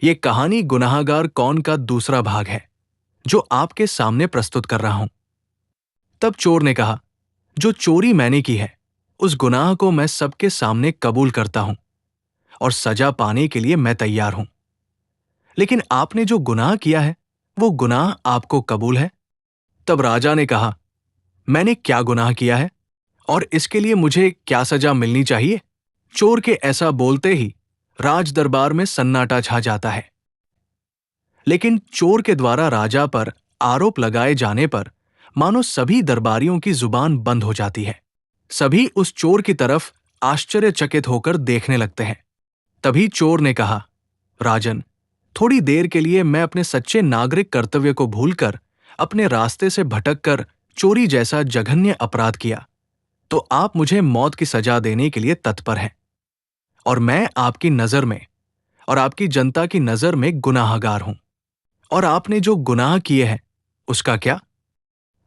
ये कहानी गुनाहगार कौन का दूसरा भाग है जो आपके सामने प्रस्तुत कर रहा हूं। तब चोर ने कहा, जो चोरी मैंने की है उस गुनाह को मैं सबके सामने कबूल करता हूं और सजा पाने के लिए मैं तैयार हूं। लेकिन आपने जो गुनाह किया है वो गुनाह आपको कबूल है? तब राजा ने कहा, मैंने क्या गुनाह किया है और इसके लिए मुझे क्या सजा मिलनी चाहिए? चोर के ऐसा बोलते ही राज दरबार में सन्नाटा छा जाता है। लेकिन चोर के द्वारा राजा पर आरोप लगाए जाने पर मानो सभी दरबारियों की जुबान बंद हो जाती है। सभी उस चोर की तरफ आश्चर्यचकित होकर देखने लगते हैं। तभी चोर ने कहा, राजन, थोड़ी देर के लिए मैं अपने सच्चे नागरिक कर्तव्य को भूलकर अपने रास्ते से भटककर चोरी जैसा जघन्य अपराध किया, तो आप मुझे मौत की सजा देने के लिए तत्पर हैं। और मैं आपकी नजर में और आपकी जनता की नजर में गुनाहगार हूं। और आपने जो गुनाह किए हैं उसका क्या?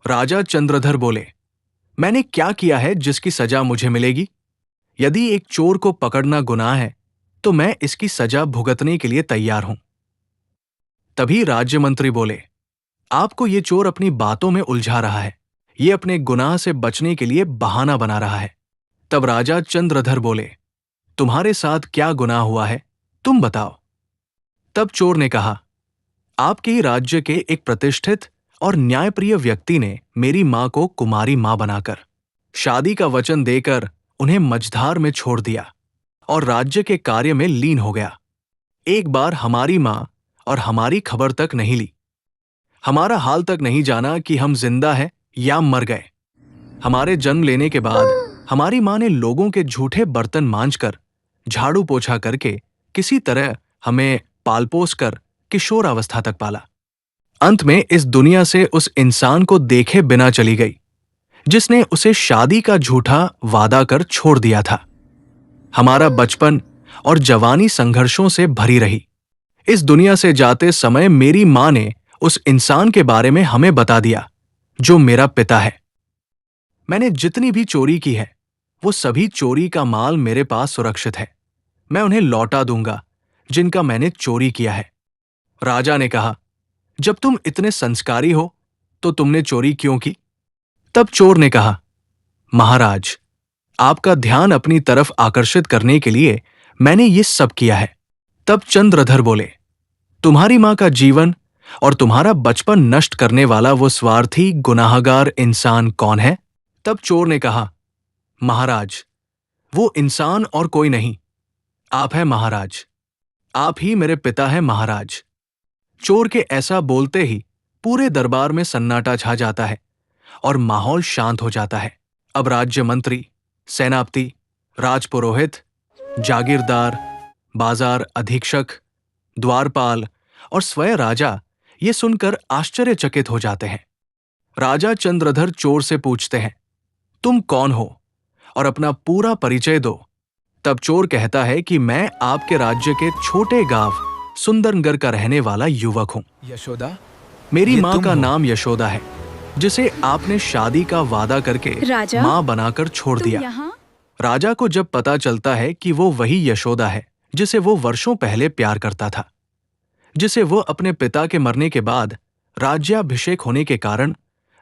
राजा चंद्रधर बोले, मैंने क्या किया है जिसकी सजा मुझे मिलेगी? यदि एक चोर को पकड़ना गुनाह है तो मैं इसकी सजा भुगतने के लिए तैयार हूं। तभी राज्य मंत्री बोले, आपको ये चोर अपनी बातों में उलझा रहा है, ये अपने गुनाह से बचने के लिए बहाना बना रहा है। तब राजा चंद्रधर बोले, तुम्हारे साथ क्या गुनाह हुआ है, तुम बताओ। तब चोर ने कहा, आपके ही राज्य के एक प्रतिष्ठित और न्यायप्रिय व्यक्ति ने मेरी मां को कुमारी मां बनाकर शादी का वचन देकर उन्हें मझधार में छोड़ दिया और राज्य के कार्य में लीन हो गया। एक बार हमारी मां और हमारी खबर तक नहीं ली, हमारा हाल तक नहीं जाना कि हम जिंदा हैं या मर गए। हमारे जन्म लेने के बाद हमारी मां ने लोगों के झूठे बर्तन मांजकर, झाड़ू पोछा करके किसी तरह हमें पालपोस कर किशोरावस्था तक पाला। अंत में इस दुनिया से उस इंसान को देखे बिना चली गई जिसने उसे शादी का झूठा वादा कर छोड़ दिया था। हमारा बचपन और जवानी संघर्षों से भरी रही। इस दुनिया से जाते समय मेरी मां ने उस इंसान के बारे में हमें बता दिया जो मेरा पिता है। मैंने जितनी भी चोरी की है वो सभी चोरी का माल मेरे पास सुरक्षित है। मैं उन्हें लौटा दूंगा जिनका मैंने चोरी किया है। राजा ने कहा, जब तुम इतने संस्कारी हो तो तुमने चोरी क्यों की? तब चोर ने कहा, महाराज, आपका ध्यान अपनी तरफ आकर्षित करने के लिए मैंने ये सब किया है। तब चंद्रधर बोले, तुम्हारी मां का जीवन और तुम्हारा बचपन नष्ट करने वाला वो स्वार्थी गुनाहगार इंसान कौन है? तब चोर ने कहा, महाराज, वो इंसान और कोई नहीं, आप हैं महाराज। आप ही मेरे पिता हैं महाराज। चोर के ऐसा बोलते ही पूरे दरबार में सन्नाटा छा जाता है और माहौल शांत हो जाता है। अब राज्य मंत्री, सेनापति, राजपुरोहित, जागीरदार, बाजार अधीक्षक, द्वारपाल और स्वयं राजा ये सुनकर आश्चर्यचकित हो जाते हैं। राजा चंद्रधर चोर से पूछते हैं, तुम कौन हो और अपना पूरा परिचय दो। तब चोर कहता है कि मैं आपके राज्य के छोटे गांव सुंदरनगर का रहने वाला युवक हूं। यशोदा, मेरी ये मां तुम का हो? नाम यशोदा है, जिसे आपने शादी का वादा करके राजा, मां बनाकर छोड़ तुम दिया। यहाँ? राजा को जब पता चलता है कि वो वही यशोदा है जिसे वो वर्षों पहले प्यार करता था, जिसे वो अपने पिता के मरने के बाद राज्याभिषेक होने के कारण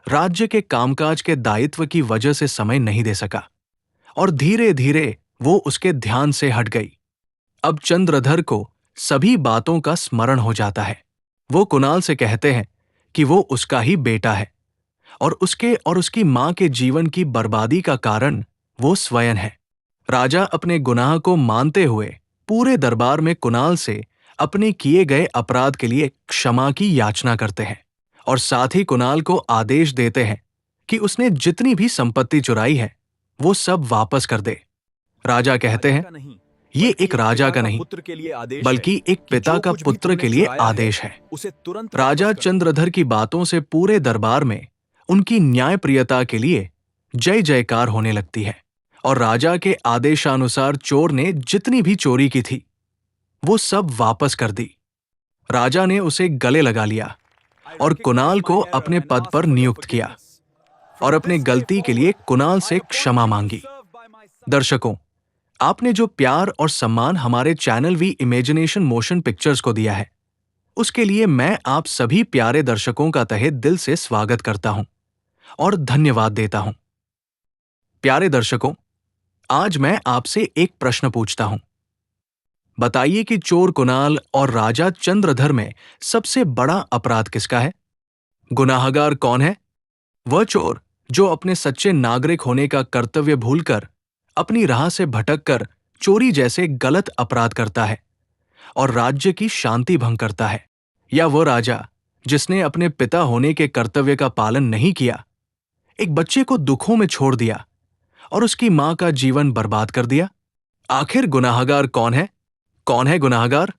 राज्य के कामकाज के दायित्व की वजह से समय नहीं दे सका और धीरे धीरे वो उसके ध्यान से हट गई। अब चंद्रधर को सभी बातों का स्मरण हो जाता है। वो कुणाल से कहते हैं कि वो उसका ही बेटा है और उसके और उसकी मां के जीवन की बर्बादी का कारण वो स्वयं है। राजा अपने गुनाह को मानते हुए पूरे दरबार में कुणाल से अपने किए गए अपराध के लिए क्षमा की याचना करते हैं और साथ ही कुणाल को आदेश देते हैं कि उसने जितनी भी संपत्ति चुराई है वो सब वापस कर दे। राजा कहते हैं, ये एक राजा का नहीं बल्कि एक पिता का पुत्र के लिए आदेश है। राजा चंद्रधर की बातों से पूरे दरबार में उनकी न्यायप्रियता के लिए जय जयकार होने लगती है और राजा के आदेशानुसार चोर ने जितनी भी चोरी की थी वो सब वापस कर दी। राजा ने उसे गले लगा लिया और कुणाल को अपने पद पर नियुक्त किया और अपने गलती के लिए कुणाल से क्षमा मांगी। दर्शकों, आपने जो प्यार और सम्मान हमारे channel V Imagination Motion Pictures को दिया है, उसके लिए मैं आप सभी प्यारे दर्शकों का तहे दिल से स्वागत करता हूं और धन्यवाद देता हूं। प्यारे दर्शकों, आज मैं आपसे एक प्रश्न पूछता हूं। बताइए कि चोर कुणाल और राजा चंद्रधर में सबसे बड़ा अपराध किसका है? गुनाहगार कौन है? वह चोर जो अपने सच्चे नागरिक होने का कर्तव्य भूलकर अपनी राह से भटककर चोरी जैसे गलत अपराध करता है और राज्य की शांति भंग करता है, या वो राजा जिसने अपने पिता होने के कर्तव्य का पालन नहीं किया, एक बच्चे को दुखों में छोड़ दिया और उसकी मां का जीवन बर्बाद कर दिया? आखिर गुनाहगार कौन है? कौन है गुनाहगार?